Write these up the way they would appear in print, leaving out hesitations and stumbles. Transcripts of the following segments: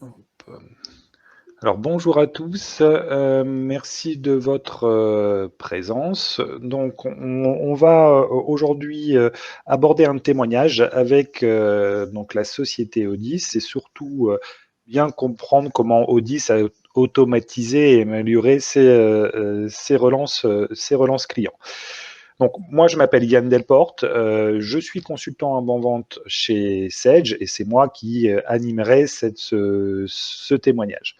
Hop. Alors bonjour à tous, merci de votre, présence. Donc on va, aujourd'hui, aborder un témoignage avec, donc la société Otis et surtout, bien comprendre comment Otis a automatisé et amélioré ses relances clients. Donc moi je m'appelle Yann Delporte, je suis consultant avant-vente chez Sage et c'est moi qui, animerai ce témoignage.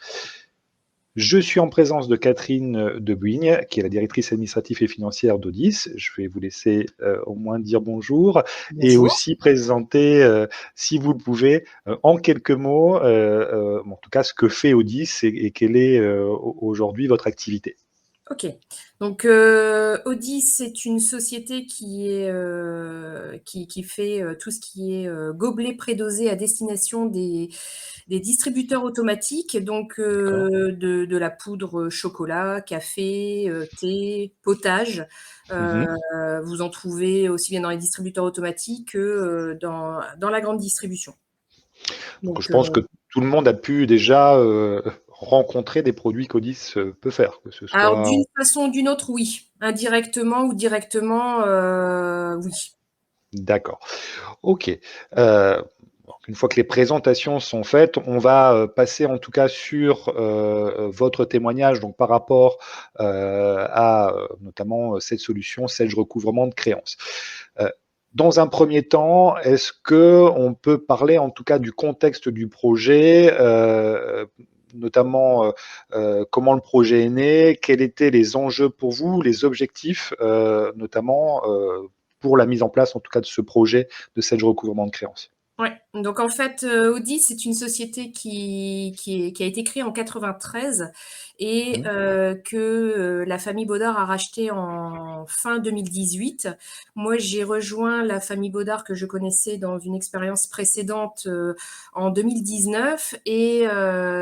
Je suis en présence de Catherine de Buigne, qui est la directrice administrative et financière d'Odis. Je vais vous laisser au moins dire bonjour et Bonjour. aussi présenter, si vous le pouvez, en quelques mots, en tout cas ce que fait Odis et quelle est aujourd'hui votre activité. Ok. Donc, Audi, c'est une société qui fait tout ce qui est gobelet prédosé à destination des distributeurs automatiques, donc D'accord. de la poudre chocolat, café, thé, potage. Euh, Mhm. Vous en trouvez aussi bien dans les distributeurs automatiques que dans la grande distribution. Donc je Donc, pense que tout le monde a pu déjà rencontrer des produits qu'Odis peut faire, que ce alors, soit. d'une façon ou d'une autre, oui. Indirectement ou directement, oui. D'accord. OK. Donc une fois que les présentations sont faites, on va, passer en tout cas sur, votre témoignage donc par rapport, à, notamment, cette solution Sage recouvrement de créances. Heu, Dans un premier temps, est-ce qu'on peut parler en tout cas du contexte du projet, notamment, comment le projet est né? Quels étaient les enjeux pour vous, les objectifs, notamment, pour la mise en place en tout cas de ce projet de Sage recouvrement de créances? Ouais, donc en fait, Audi, c'est une société qui a été créée en 93 et Mmh. que la famille Baudard a racheté en fin 2018. Moi, j'ai rejoint la famille Baudard que je connaissais dans une expérience précédente en 2019 et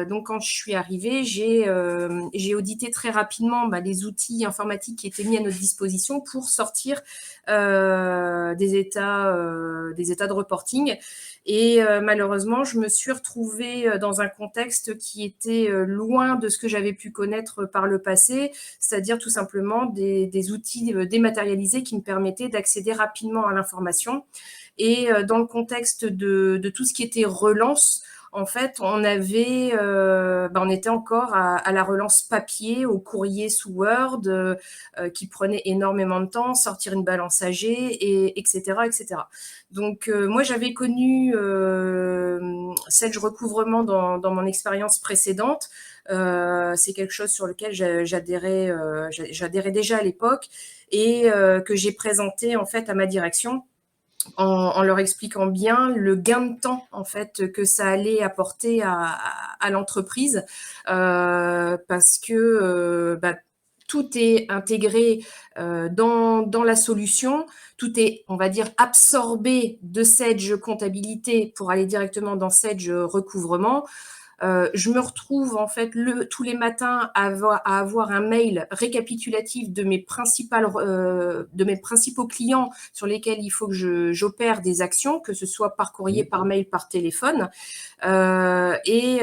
donc quand je suis arrivée, j'ai audité très rapidement les outils informatiques qui étaient mis à notre disposition pour sortir des états de reporting. Et malheureusement, je me suis retrouvée dans un contexte qui était loin de ce que j'avais pu connaître par le passé, c'est-à-dire tout simplement des outils dématérialisés qui me permettaient d'accéder rapidement à l'information. Et dans le contexte de tout ce qui était relance, en fait, on était encore à la relance papier, au courrier sous Word, qui prenait énormément de temps, sortir une balance AG, et etc., etc. Donc, moi, j'avais connu Sage Recouvrement dans mon expérience précédente. C'est quelque chose sur lequel j'adhérais déjà à l'époque et que j'ai présenté en fait à ma direction en leur expliquant bien le gain de temps en fait que ça allait apporter à l'entreprise parce que tout est intégré dans la solution, tout est, on va dire, absorbé de Sage comptabilité pour aller directement dans Sage recouvrement. Je me retrouve en fait tous les matins à avoir un mail récapitulatif de mes principaux clients sur lesquels il faut que j'opère des actions, que ce soit par courrier, Mmh. par mail, par téléphone. Et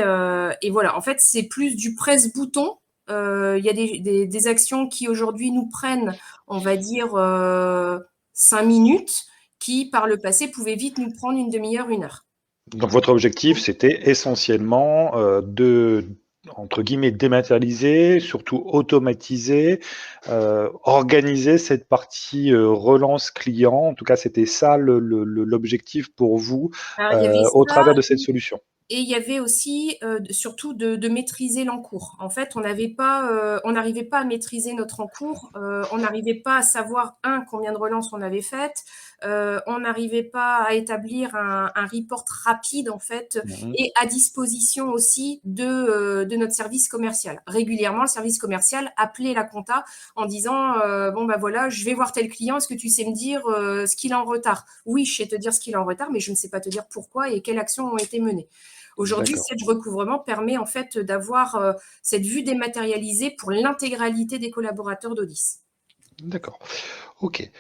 voilà, en fait, c'est plus du presse-bouton. Il y a des actions qui aujourd'hui nous prennent, on va dire, 5 minutes, qui par le passé pouvaient vite nous prendre une demi-heure, 1 heure. Donc votre objectif, c'était essentiellement, de entre guillemets «dématérialiser», surtout automatiser, organiser cette partie, relance client. En tout cas, c'était ça l'objectif pour vous, Alors, il y avait au ça. travers de cette solution? Et il y avait aussi, surtout de maîtriser l'encours. En fait, on n'arrivait pas à maîtriser notre encours, on n'arrivait pas à savoir, combien de relances on avait faites, on n'arrivait pas à établir un report rapide, en fait, Mmh. et à disposition aussi de notre service commercial. Régulièrement, le service commercial appelait la compta en disant, bon, bah voilà, je vais voir tel client, est-ce que tu sais me dire ce qu'il a en retard? Oui, je sais te dire ce qu'il a en retard, mais je ne sais pas te dire pourquoi et quelles actions ont été menées. Aujourd'hui, D'accord, Sage Recouvrement permet en fait d'avoir cette vue dématérialisée pour l'intégralité des collaborateurs d'Odis. d'accord. OK.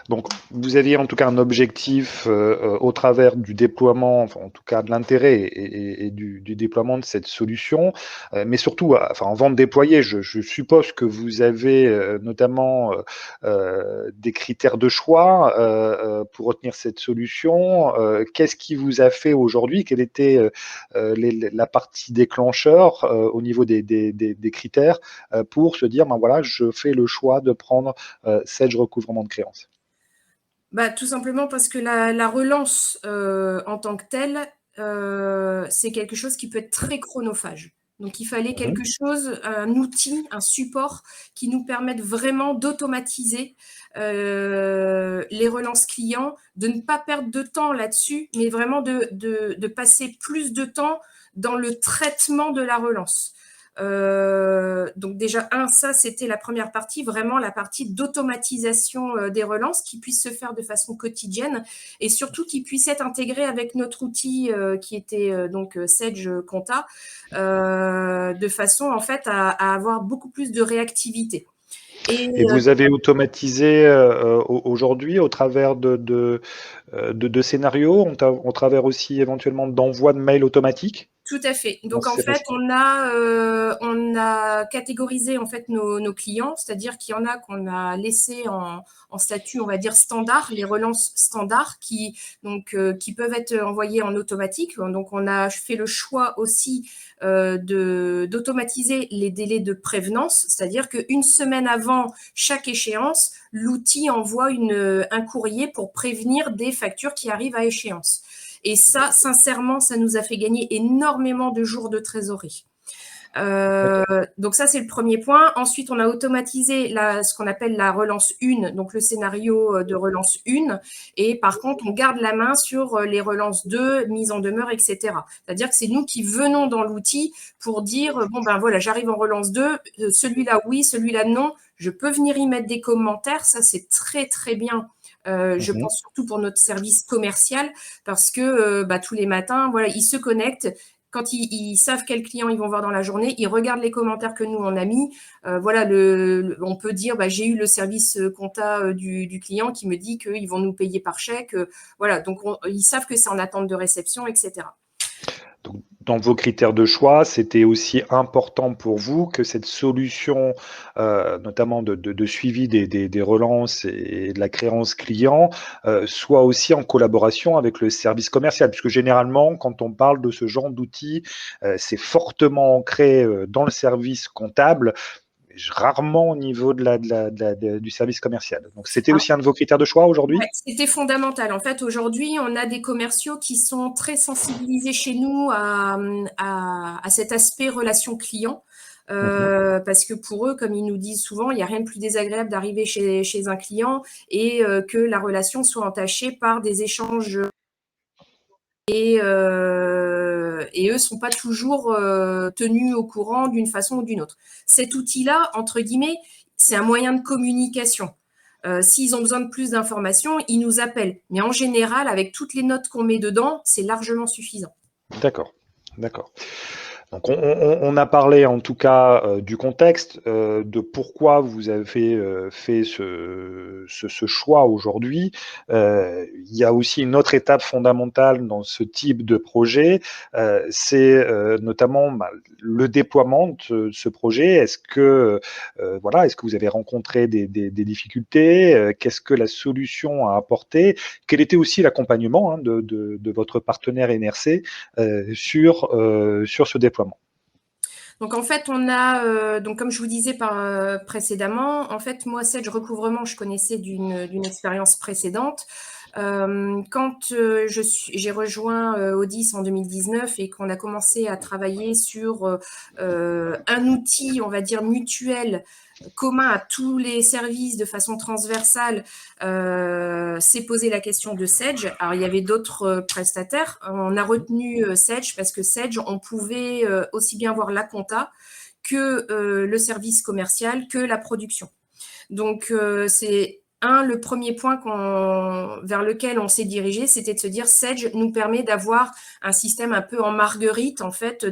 Donc, vous aviez en tout cas un objectif au travers du déploiement, enfin en tout cas de l'intérêt et du déploiement de cette solution, mais surtout, enfin avant de déployer, je suppose que vous avez notamment des critères de choix pour retenir cette solution. Qu'est-ce qui vous a fait aujourd'hui? Quelle était la partie déclencheur au niveau des critères pour se dire, ben voilà, je fais le choix de prendre Sage recouvrement de créances? Bah, tout simplement parce que la relance en tant que telle, c'est quelque chose qui peut être très chronophage. Donc, il fallait quelque Mhm. chose, un outil, un support qui nous permette vraiment d'automatiser les relances clients, de ne pas perdre de temps là-dessus, mais vraiment de passer plus de temps dans le traitement de la relance. Donc déjà, ça, c'était la première partie, vraiment la partie d'automatisation des relances qui puisse se faire de façon quotidienne et surtout qui puisse être intégré avec notre outil qui était donc Sage Compta, de façon en fait à avoir beaucoup plus de réactivité. Et Et vous avez automatisé aujourd'hui au travers de scénarios, au travers aussi éventuellement d'envoi de mails automatiques? tout à fait. Comment Donc en ça s'est fait, passé? on a catégorisé en fait nos clients, c'est-à-dire qu'il y en a qu'on a laissé en statut, on va dire standard, les relances standards qui peuvent être envoyées en automatique. Donc on a fait le choix aussi d'automatiser les délais de prévenance, c'est-à-dire qu'une semaine avant chaque échéance, l'outil envoie un courrier pour prévenir des factures qui arrivent à échéance. Et ça, sincèrement, ça nous a fait gagner énormément de jours de trésorerie. D'accord. Donc ça, c'est le premier point. Ensuite, on a automatisé ce qu'on appelle la relance 1, donc le scénario de relance 1. Et par contre, on garde la main sur les relances 2, mise en demeure, etc. C'est-à-dire que c'est nous qui venons dans l'outil pour dire, bon, ben voilà, j'arrive en relance 2, celui-là oui, celui-là non. Je peux venir y mettre des commentaires. Ça, c'est très, très bien. Je Mhm. pense surtout pour notre service commercial parce que tous les matins, voilà, ils se connectent. Quand ils savent quels clients ils vont voir dans la journée, ils regardent les commentaires que nous on a mis. Voilà, on peut dire, j'ai eu le service compta du client qui me dit qu'ils vont nous payer par chèque. Voilà, donc ils savent que c'est en attente de réception, etc. Donc, dans vos critères de choix, c'était aussi important pour vous que cette solution, notamment de suivi des relances et de la créance client, soit aussi en collaboration avec le service commercial. Puisque généralement, quand on parle de ce genre d'outils, c'est fortement ancré, dans le service comptable, rarement au niveau du service commercial. Donc c'était Alors, aussi un de vos critères de choix ouais, aujourd'hui? c'était fondamental. En fait, aujourd'hui, on a des commerciaux qui sont très sensibilisés chez nous à cet aspect relation client. Mmh. Parce que pour eux, comme ils nous disent souvent, il n'y a rien de plus désagréable d'arriver chez un client et que la relation soit entachée par des échanges et eux ne sont pas toujours tenus au courant d'une façon ou d'une autre. Cet outil-là, entre guillemets, c'est un moyen de communication. S'ils ont besoin de plus d'informations, ils nous appellent. Mais en général, avec toutes les notes qu'on met dedans, c'est largement suffisant. D'accord, d'accord. Donc on a parlé en tout cas du contexte, de pourquoi vous avez fait ce choix aujourd'hui. Il y a aussi une autre étape fondamentale dans ce type de projet, c'est notamment le déploiement de ce projet. Est-ce que voilà, est-ce que vous avez rencontré des difficultés? Qu'est-ce que la solution a apporté? Quel était aussi l'accompagnement hein, de votre partenaire NRC sur ce déploiement? Donc en fait, donc comme je vous disais précédemment, en fait, moi, Sedge Recouvrement, je connaissais d'une expérience précédente. Quand j'ai rejoint Odis en 2019 et qu'on a commencé à travailler sur un outil, on va dire, mutuel commun à tous les services de façon transversale, s'est posé la question de Sedge. Alors, il y avait d'autres prestataires. On a retenu Sedge parce que Sedge, on pouvait aussi bien voir la compta que le service commercial, que la production. Donc, c'est le premier point vers lequel on s'est dirigé, c'était de se dire Sage nous permet d'avoir un système un peu en marguerite, en fait,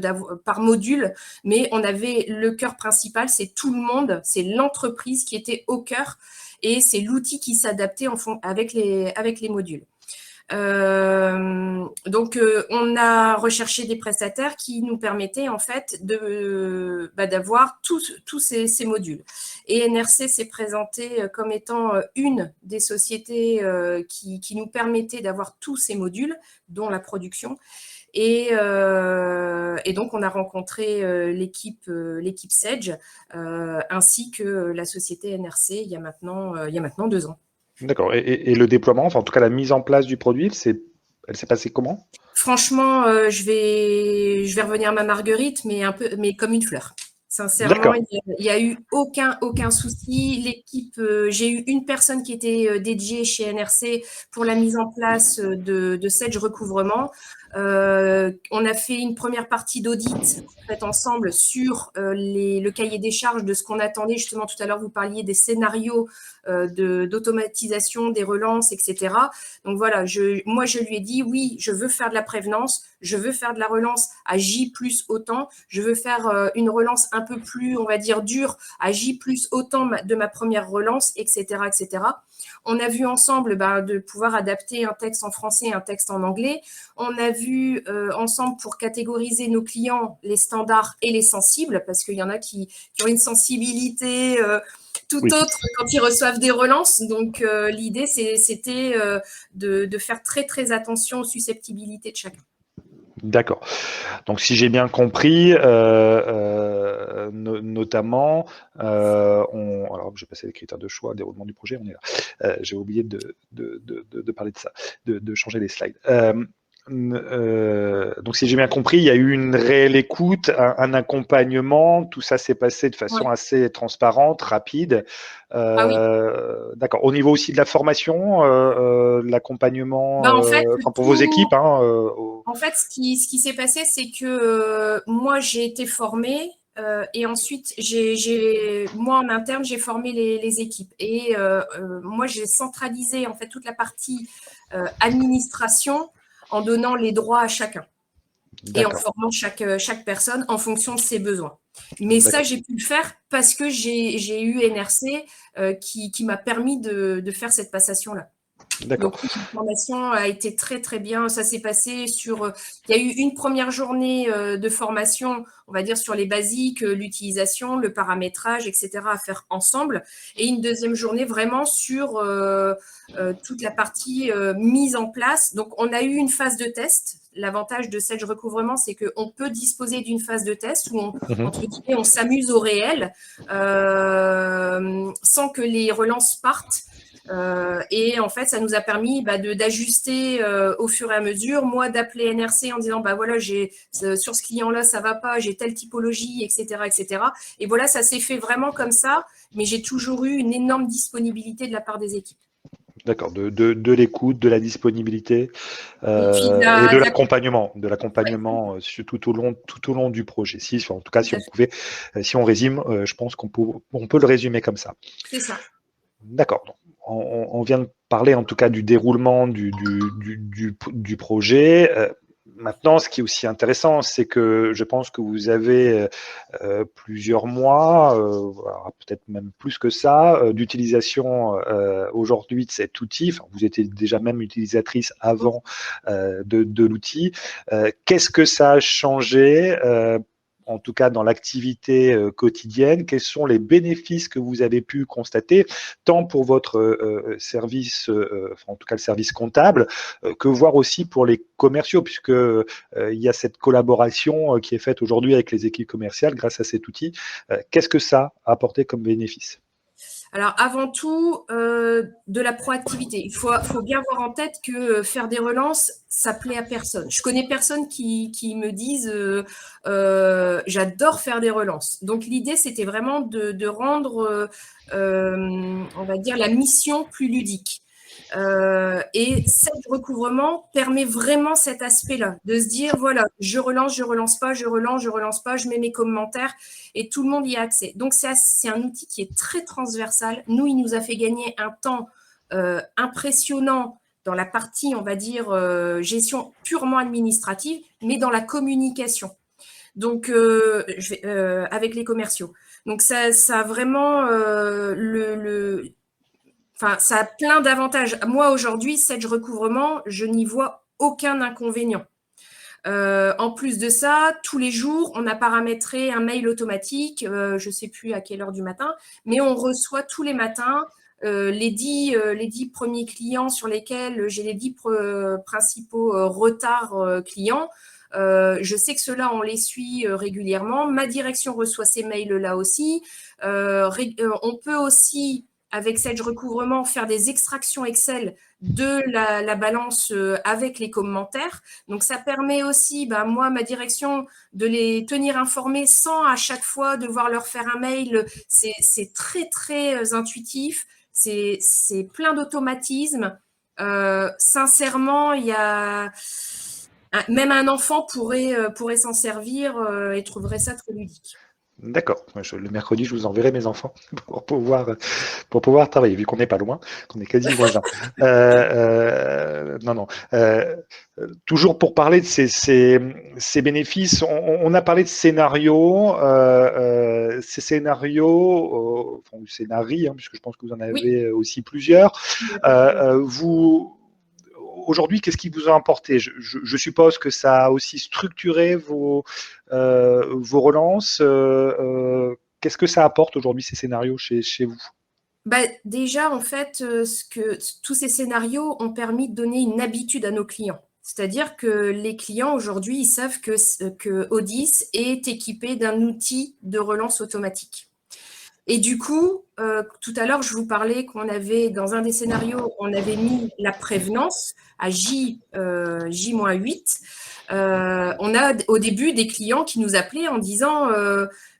par module, mais on avait le cœur principal, c'est tout le monde, c'est l'entreprise qui était au cœur, et c'est l'outil qui s'adaptait avec les modules. Donc, on a recherché des prestataires qui nous permettaient en fait d'avoir tous ces modules. Et NRC s'est présenté comme étant une des sociétés qui nous permettait d'avoir tous ces modules, dont la production. Et donc, on a rencontré l'équipe Sage ainsi que la société NRC il y a maintenant 2 ans. D'accord. Et le déploiement, enfin en tout cas la mise en place du produit, elle s'est passée comment? Franchement, je vais revenir à ma marguerite, mais comme une fleur. Sincèrement, D'accord. il n'y a eu aucun souci. L'équipe, j'ai eu une personne qui était dédiée chez NRC pour la mise en place de Sage Recouvrement. On a fait une première partie d'audit en fait, ensemble sur le cahier des charges de ce qu'on attendait. Justement, tout à l'heure, vous parliez des scénarios d'automatisation, des relances, etc. Donc voilà, moi, je lui ai dit, oui, je veux faire de la prévenance, je veux faire de la relance à J plus autant, je veux faire une relance un peu plus, on va dire, dure à J plus autant de ma première relance, etc., etc. On a vu ensemble de pouvoir adapter un texte en français et un texte en anglais. On a vu ensemble pour catégoriser nos clients les standards et les sensibles, parce qu'il y en a qui ont une sensibilité tout autre quand ils reçoivent des relances. Donc, l'idée, c'était de faire très, très attention aux susceptibilités de chacun. D'accord. Donc, si j'ai bien compris, notamment, alors je vais passer les critères de choix, déroulement du projet, on est là. J'ai oublié de parler de ça, de changer les slides. Donc, si j'ai bien compris, il y a eu une réelle écoute, un accompagnement, tout ça s'est passé de façon assez transparente, rapide. Oui. D'accord. Au niveau aussi de la formation, l'accompagnement, En fait, pour vos équipes. En fait, ce qui s'est passé, c'est que moi, j'ai été formée et ensuite, moi, en interne, j'ai formé les équipes. Et moi, j'ai centralisé en fait toute la partie administration en donnant les droits à chacun et en formant chaque personne en fonction de ses besoins. Mais ça, j'ai pu le faire parce que j'ai eu NRC qui m'a permis de faire cette passation-là. Donc, la formation a été très, très bien. Ça s'est passé il y a eu une première journée de formation, on va dire, sur les basiques, l'utilisation, le paramétrage, etc., à faire ensemble. Et une deuxième journée vraiment sur toute la partie mise en place. Donc, on a eu une phase de test. L'avantage de Sage Recouvrement, c'est qu'on peut disposer d'une phase de test où, entre guillemets, on s'amuse au réel sans que les relances partent. Et en fait, ça nous a permis d'ajuster au fur et à mesure. Moi, d'appeler NRC en disant, voilà, sur ce client-là, ça va pas, j'ai telle typologie, etc., etc. Et voilà, ça s'est fait vraiment comme ça, mais j'ai toujours eu une énorme disponibilité de la part des équipes. D'accord, de l'écoute, de la disponibilité et de l'accompagnement, tout au long du projet. En tout cas, si on résume, je pense qu'on peut le résumer comme ça. C'est ça. D'accord. On vient de parler en tout cas du déroulement du projet. Maintenant, ce qui est aussi intéressant, c'est que je pense que vous avez plusieurs mois, peut-être même plus que ça, d'utilisation aujourd'hui de cet outil. Enfin, vous étiez déjà même utilisatrice avant de l'outil. Qu'est-ce que ça a changé en tout cas dans l'activité quotidienne? Quels sont les bénéfices que vous avez pu constater, tant pour votre service, en tout cas le service comptable, que voir aussi pour les commerciaux, puisque il y a cette collaboration qui est faite aujourd'hui avec les équipes commerciales grâce à cet outil. Qu'est-ce que ça a apporté comme bénéfice? Alors, avant tout, de la proactivité. Il faut bien avoir en tête que faire des relances, ça plaît à personne. Je connais personne qui me dise j'adore faire des relances. Donc, l'idée, c'était vraiment de rendre, on va dire, la mission plus ludique. Et Sedge Recouvrement permet vraiment cet aspect-là, de se dire, voilà, je relance pas, je relance pas, je mets mes commentaires et tout le monde y a accès. Donc, c'est un outil qui est très transversal. Nous, il nous a fait gagner un temps impressionnant dans la partie, on va dire, gestion purement administrative, mais dans la communication. Donc, avec les commerciaux. Donc, ça a vraiment enfin, ça a plein d'avantages. Moi, aujourd'hui, Sedge Recouvrement, je n'y vois aucun inconvénient. En plus de ça, tous les jours, on a paramétré un mail automatique, je ne sais plus à quelle heure du matin, mais on reçoit tous les matins les 10 premiers clients sur lesquels j'ai les 10 principaux retards clients. Je sais que ceux-là, on les suit régulièrement. Ma direction reçoit ces mails-là aussi. On peut aussi, avec Sedge Recouvrement, faire des extractions Excel de la balance avec les commentaires. Donc, ça permet aussi, moi, ma direction, de les tenir informés sans à chaque fois devoir leur faire un mail. C'est très, très intuitif. C'est plein d'automatismes. Sincèrement, il y a même un enfant pourrait s'en servir et trouverait ça très ludique. D'accord. Le mercredi, je vous enverrai mes enfants pour pouvoir travailler, vu qu'on n'est pas loin, qu'on est quasi voisins. Non, non. Toujours pour parler de ces bénéfices, on a parlé de scénarios. Ces scénarios, enfin, ou scénarii, puisque je pense que vous en avez Oui. aussi plusieurs. Aujourd'hui, qu'est-ce qui vous a importé? Je suppose que ça a aussi structuré vos relances. Qu'est-ce que ça apporte aujourd'hui, ces scénarios chez vous? Déjà, en fait, tous ces scénarios ont permis de donner une habitude à nos clients. C'est-à-dire que les clients, aujourd'hui, ils savent que Odys est équipé d'un outil de relance automatique. Et du coup, tout à l'heure, je vous parlais qu'on avait, dans un des scénarios, on avait mis la prévenance à J-8. On a au début des clients qui nous appelaient en disant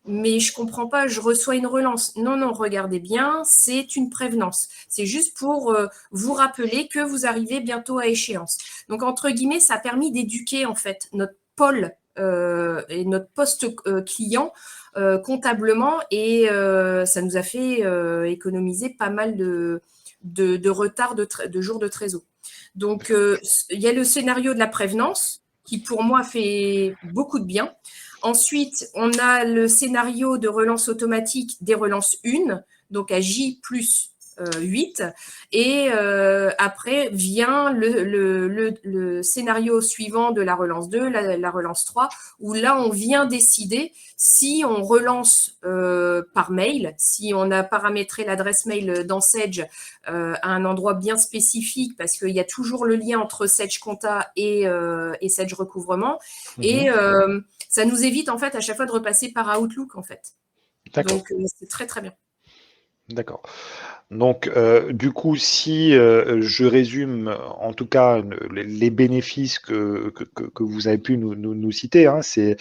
mais je comprends pas, je reçois une relance. Non, non, regardez bien, c'est une prévenance. C'est juste pour vous rappeler que vous arrivez bientôt à échéance. Donc, entre guillemets, ça a permis d'éduquer en fait notre pôle et notre poste client comptablement et ça nous a fait économiser pas mal de retard de jours de trésor. Donc, il y a le scénario de la prévenance qui, pour moi, fait beaucoup de bien. Ensuite, on a le scénario de relance automatique des relances 1, donc à J plus 8. Et après vient le scénario suivant de la relance 2, la relance 3, où là, on vient décider si on relance par mail, si on a paramétré l'adresse mail dans Sedge à un endroit bien spécifique, parce qu'il y a toujours le lien entre Sedge Compta et Sedge Recouvrement. Et ça nous évite, en fait, à chaque fois de repasser par Outlook, en fait. Donc, c'est très, très bien. D'accord. Donc, du coup, si je résume en tout cas les bénéfices que vous avez pu nous citer, c'est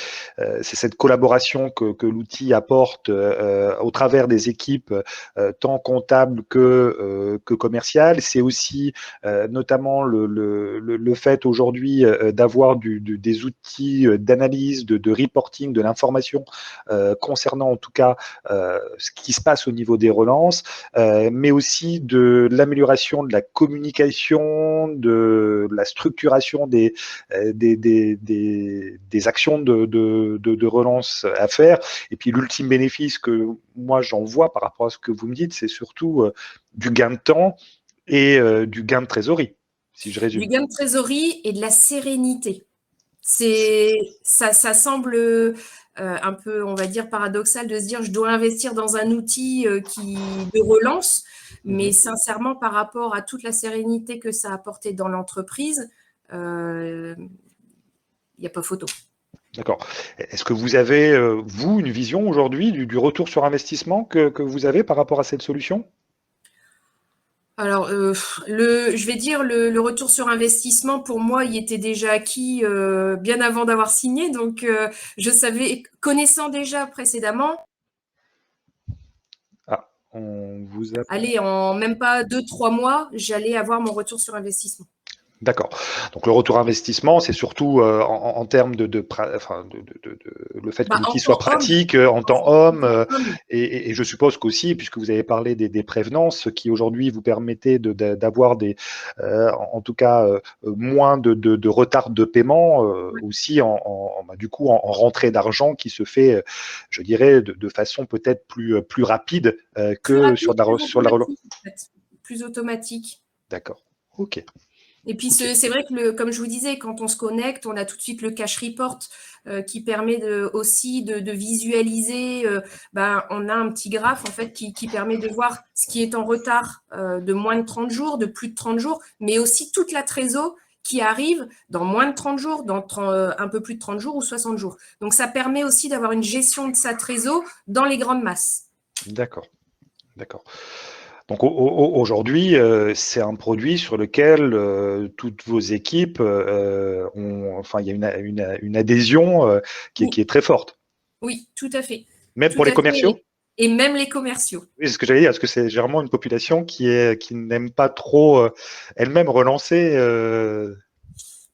cette collaboration que l'outil apporte au travers des équipes tant comptables que commerciales. C'est aussi notamment le fait aujourd'hui d'avoir des outils d'analyse, de reporting, de l'information concernant en tout cas ce qui se passe au niveau des relances. Mais aussi de l'amélioration de la communication, de la structuration des actions de relance à faire. Et puis l'ultime bénéfice que moi j'en vois par rapport à ce que vous me dites, c'est surtout du gain de temps et du gain de trésorerie, si je résume. Du gain de trésorerie et de la sérénité. Ça semble un peu, on va dire, paradoxal de se dire je dois investir dans un outil de relance, mais sincèrement, par rapport à toute la sérénité que ça a apporté dans l'entreprise, il n'y a pas photo. D'accord. Est-ce que vous avez, vous, une vision aujourd'hui du retour sur investissement que vous avez par rapport à cette solution? Alors, je vais dire le retour sur investissement, pour moi, il était déjà acquis bien avant d'avoir signé. Donc, je savais, connaissant déjà précédemment. Ah, On vous a... Allez, en même pas 2-3 mois, j'allais avoir mon retour sur investissement. D'accord. Donc le retour investissement, c'est surtout en termes le fait que Bah, l'outil en soit temps homme, pratique, en en temps fait, en homme, temps homme. et je suppose qu'aussi, puisque vous avez parlé des prévenances qui aujourd'hui vous permettaient d'avoir en tout cas, moins de retard de paiement, aussi du coup en rentrée d'argent qui se fait, je dirais, de façon peut-être plus rapide Plus que rapide, plus sur la relance. automatique, en fait. Plus automatique. D'accord. Ok. Et puis, Ok. c'est vrai que, comme je vous disais, quand on se connecte, on a tout de suite le cash report qui permet aussi de visualiser. On a un petit graphe en fait qui permet de voir ce qui est en retard de moins de 30 jours, de plus de 30 jours, mais aussi toute la trésor qui arrive dans moins de 30 jours, un peu plus de 30 jours ou 60 jours. Donc, ça permet aussi d'avoir une gestion de sa trésor dans les grandes masses. D'accord. D'accord. Donc aujourd'hui, c'est un produit sur lequel toutes vos équipes enfin, il y a une adhésion Oui, qui est très forte. oui, tout à fait. Même Tout pour les à fait. commerciaux? Et même les commerciaux. Oui, c'est ce que j'allais dire, parce que c'est généralement une population qui n'aime pas trop elle-même relancer.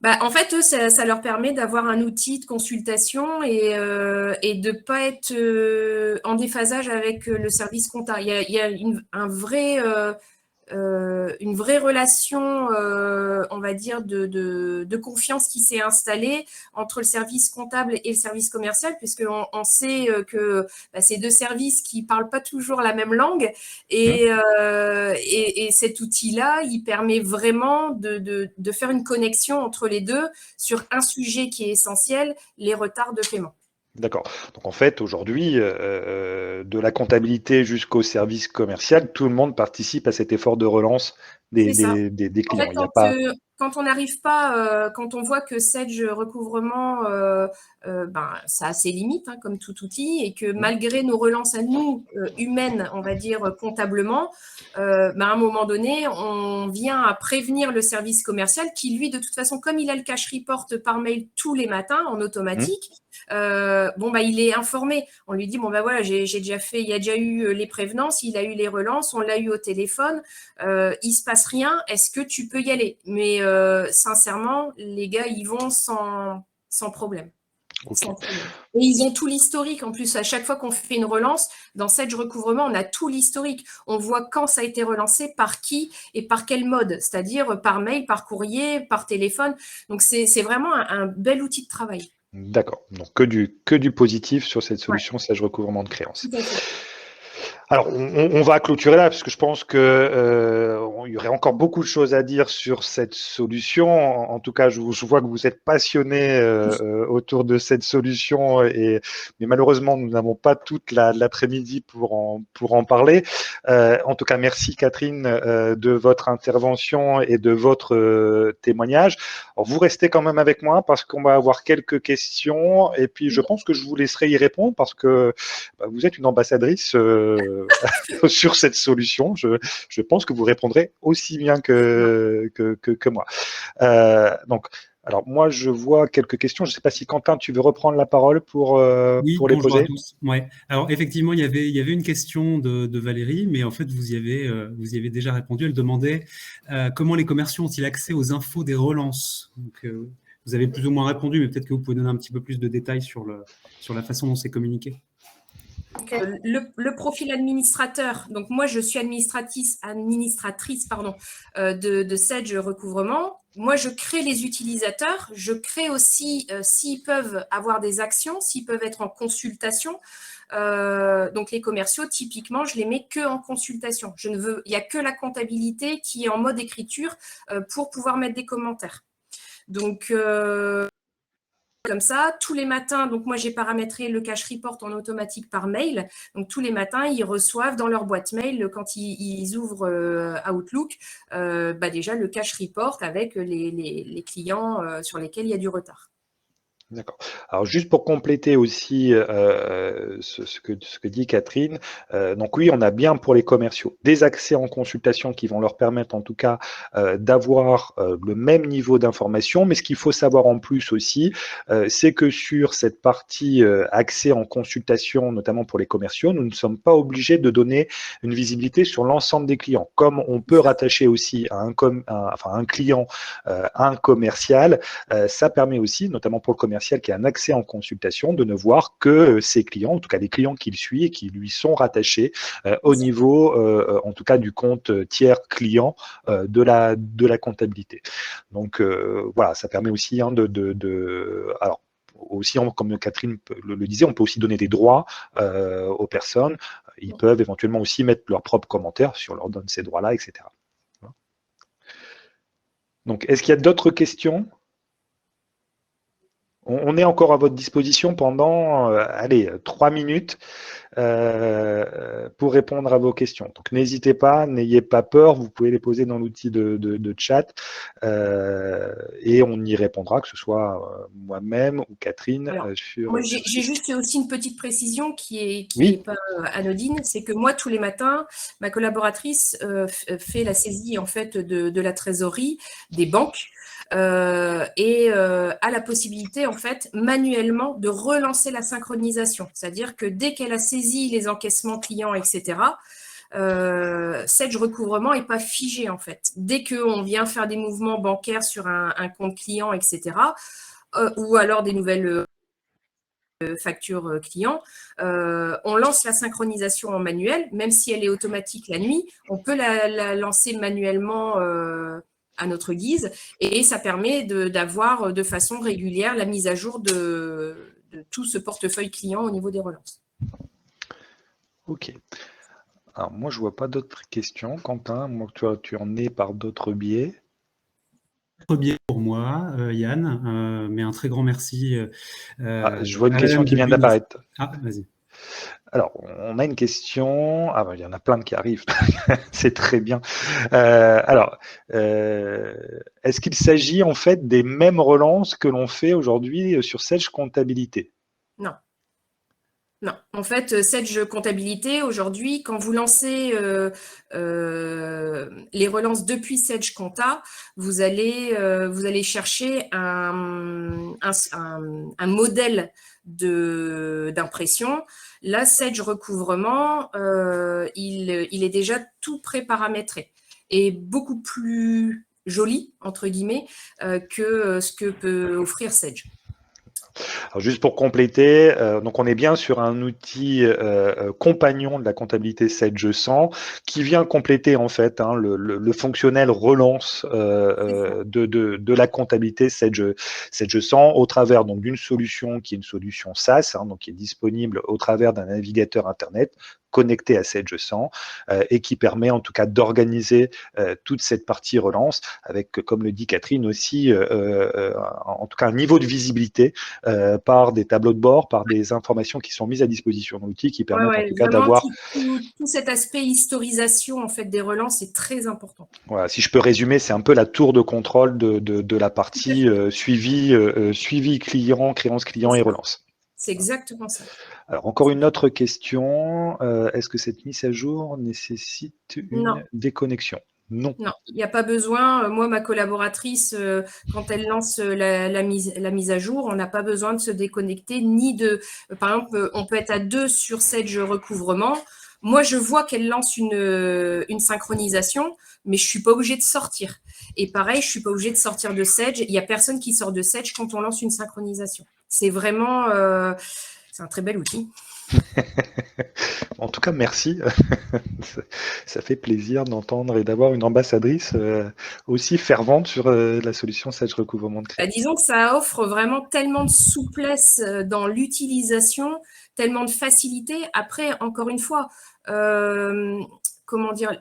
En fait, eux, ça leur permet d'avoir un outil de consultation et de ne pas être en déphasage avec le service comptable. Il y a une vraie relation, on va dire, de confiance qui s'est installée entre le service comptable et le service commercial, puisqu'on sait que c'est deux services qui ne parlent pas toujours la même langue. Hum, Et cet outil-là, il permet vraiment de faire une connexion entre les deux sur un sujet qui est essentiel, les retards de paiement. D'accord. Donc en fait, aujourd'hui, de la comptabilité jusqu'au service commercial, tout le monde participe à cet effort de relance C'est ça. des En clients. fait, Il n'y a pas. quand on n'arrive pas, quand on voit que Sedge recouvrement, ça a ses limites, hein, comme tout outil, et que Hum, malgré nos relances à nous, humaines, on va dire comptablement, à un moment donné, on vient à prévenir le service commercial qui, lui, de toute façon, comme il a le cash report par mail tous les matins en hum, automatique, il est informé. On lui dit, voilà, j'ai déjà fait, il y a déjà eu les prévenances, il a eu les relances, on l'a eu au téléphone, il se passe rien, est-ce que tu peux y aller? Mais sincèrement, les gars, ils vont sans problème. ok. Sans problème. Et ils ont tout l'historique. En plus, à chaque fois qu'on fait une relance, dans Sedge Recouvrement, on a tout l'historique. On voit quand ça a été relancé, par qui et par quel mode, c'est-à-dire par mail, par courrier, par téléphone. Donc, c'est vraiment un bel outil de travail. D'accord. Donc que du positif sur cette Ouais, solution Sage recouvrement de créances. tout à fait. Alors, on va clôturer là parce que je pense que il y aurait encore beaucoup de choses à dire sur cette solution. En tout cas, je vois que vous êtes passionné autour de cette solution, mais malheureusement, nous n'avons pas toute l'après-midi pour en parler. En tout cas, merci Catherine de votre intervention et de votre témoignage. Alors, vous restez quand même avec moi parce qu'on va avoir quelques questions et puis je pense que je vous laisserai y répondre parce que vous êtes une ambassadrice sur cette solution. Je pense que vous répondrez aussi bien que moi. Donc, alors moi, je vois quelques questions. Je ne sais pas si Quentin, tu veux reprendre la parole Oui, pour les bonjour à poser. tous. Ouais. Alors effectivement, il y avait une question de Valérie, mais en fait vous y avez déjà répondu. Elle demandait comment les commerciaux ont-ils accès aux infos des relances. Donc vous avez plus ou moins répondu, mais peut-être que vous pouvez donner un petit peu plus de détails sur la façon dont c'est communiqué. Le profil administrateur, donc moi je suis administratrice de Sedge Recouvrement. Moi je crée les utilisateurs, je crée aussi s'ils peuvent avoir des actions, s'ils peuvent être en consultation. Donc les commerciaux, typiquement, je les mets que en consultation. Il n'y a que la comptabilité qui est en mode écriture pour pouvoir mettre des commentaires. Donc comme ça, tous les matins, donc moi j'ai paramétré le cash report en automatique par mail. Donc tous les matins, ils reçoivent dans leur boîte mail, quand ils ouvrent Outlook, déjà le cash report avec les clients sur lesquels il y a du retard. D'accord. Alors juste pour compléter aussi ce que dit Catherine, donc oui, on a bien pour les commerciaux des accès en consultation qui vont leur permettre en tout cas d'avoir le même niveau d'information, mais ce qu'il faut savoir en plus aussi, c'est que sur cette partie accès en consultation, notamment pour les commerciaux, nous ne sommes pas obligés de donner une visibilité sur l'ensemble des clients. Comme on peut rattacher aussi à un client un commercial, ça permet aussi, notamment pour le commercial qui a un accès en consultation, de ne voir que ses clients, en tout cas les clients qu'il suit et qui lui sont rattachés au niveau, en tout cas, du compte tiers client de la comptabilité. Donc voilà, ça permet aussi alors, aussi, comme Catherine le disait, on peut aussi donner des droits aux personnes. Ils peuvent éventuellement aussi mettre leurs propres commentaires si on leur donne ces droits-là, etc. Donc, est-ce qu'il y a d'autres questions ? On est encore à votre disposition pendant, allez, 3 minutes pour répondre à vos questions. Donc, n'hésitez pas, n'ayez pas peur, vous pouvez les poser dans l'outil de chat et on y répondra, que ce soit moi-même ou Catherine. Alors, moi, j'ai juste aussi une petite précision qui est pas anodine, c'est que moi, tous les matins, ma collaboratrice fait la saisie en fait de la trésorerie des banques. Et a la possibilité, en fait, manuellement de relancer la synchronisation. C'est-à-dire que dès qu'elle a saisi les encaissements clients, etc., Sedge recouvrement n'est pas figé, en fait. Dès qu'on vient faire des mouvements bancaires sur un compte client, etc., ou alors des nouvelles factures clients, on lance la synchronisation en manuel, même si elle est automatique la nuit, on peut la lancer manuellement à notre guise, et ça permet d'avoir de façon régulière la mise à jour de tout ce portefeuille client au niveau des relances. Ok. Alors moi, je ne vois pas d'autres questions. Quentin, moi, tu en es par d'autres biais. Biais pour moi, Yann, mais un très grand merci. Je vois une question qui vient d'apparaître. Ah, vas-y. Alors, on a une question. Ah, il y en a plein qui arrivent. C'est très bien. Est-ce qu'il s'agit en fait des mêmes relances que l'on fait aujourd'hui sur Sedge Comptabilité? Non. Non, en fait, Sedge Comptabilité, aujourd'hui, quand vous lancez les relances depuis Sedge Compta, vous allez chercher un modèle d'impression. Là, Sedge Recouvrement, il est déjà tout pré-paramétré et beaucoup plus joli, entre guillemets, que ce que peut offrir Sedge. Alors juste pour compléter, donc on est bien sur un outil compagnon de la comptabilité Sedge 100 qui vient compléter en fait le fonctionnel relance de la comptabilité Sedge 100 au travers donc d'une solution qui est une solution SaaS, donc qui est disponible au travers d'un navigateur internet connecté à Sedge 100 et qui permet en tout cas d'organiser toute cette partie relance avec, comme le dit Catherine aussi, en tout cas un niveau de visibilité par des tableaux de bord, par des informations qui sont mises à disposition de l'outil qui permettent en tout cas d'avoir… Tout cet aspect historisation en fait, des relances est très important. Voilà, si je peux résumer, c'est un peu la tour de contrôle de la partie suivi client, créance client et relance. C'est exactement ça. Alors, encore une autre question. Est-ce que cette mise à jour nécessite une déconnexion? Non. Non, il n'y a pas besoin. Moi, ma collaboratrice, quand elle lance la mise à jour, on n'a pas besoin de se déconnecter, ni de… Par exemple, on peut être à 2 sur Sedge Recouvrement. Moi, je vois qu'elle lance une synchronisation, mais je ne suis pas obligée de sortir. Et pareil, je ne suis pas obligée de sortir de Sedge. Il n'y a personne qui sort de Sedge quand on lance une synchronisation. C'est vraiment… c'est un très bel outil. En tout cas, merci. Ça fait plaisir d'entendre et d'avoir une ambassadrice aussi fervente sur la solution Sedge Recouvrement de créance. Disons que ça offre vraiment tellement de souplesse dans l'utilisation, tellement de facilité. Après, encore une fois, comment dire,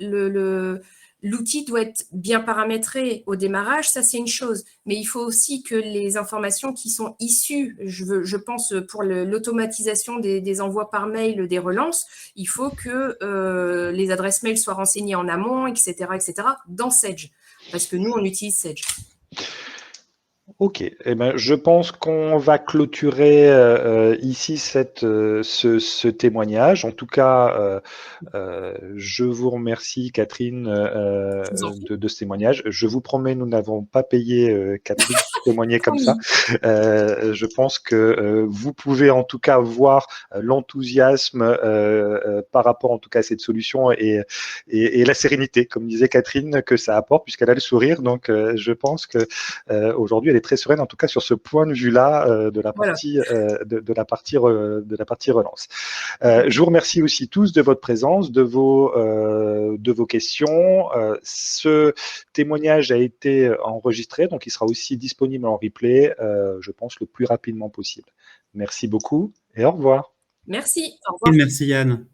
l'outil doit être bien paramétré au démarrage, ça c'est une chose, mais il faut aussi que les informations qui sont issues, je pense pour l'automatisation des envois par mail, des relances, il faut que les adresses mail soient renseignées en amont, etc., dans Sedge, parce que nous on utilise Sedge. Ok, eh ben, je pense qu'on va clôturer ici ce témoignage. En tout cas, je vous remercie, Catherine, Je vous en prie. de ce témoignage. Je vous promets, nous n'avons pas payé Catherine pour témoigner comme ça. Promis. Je pense que vous pouvez en tout cas voir l'enthousiasme par rapport en tout cas à cette solution et la sérénité, comme disait Catherine, que ça apporte puisqu'elle a le sourire. Donc, je pense que aujourd'hui, elle est très sereine, en tout cas sur ce point de vue-là de la Voilà. partie de la partie relance. Je vous remercie aussi tous de votre présence, de vos questions. Ce témoignage a été enregistré, donc il sera aussi disponible en replay, je pense, le plus rapidement possible. Merci beaucoup et au revoir. Merci. Au revoir. Merci Yann.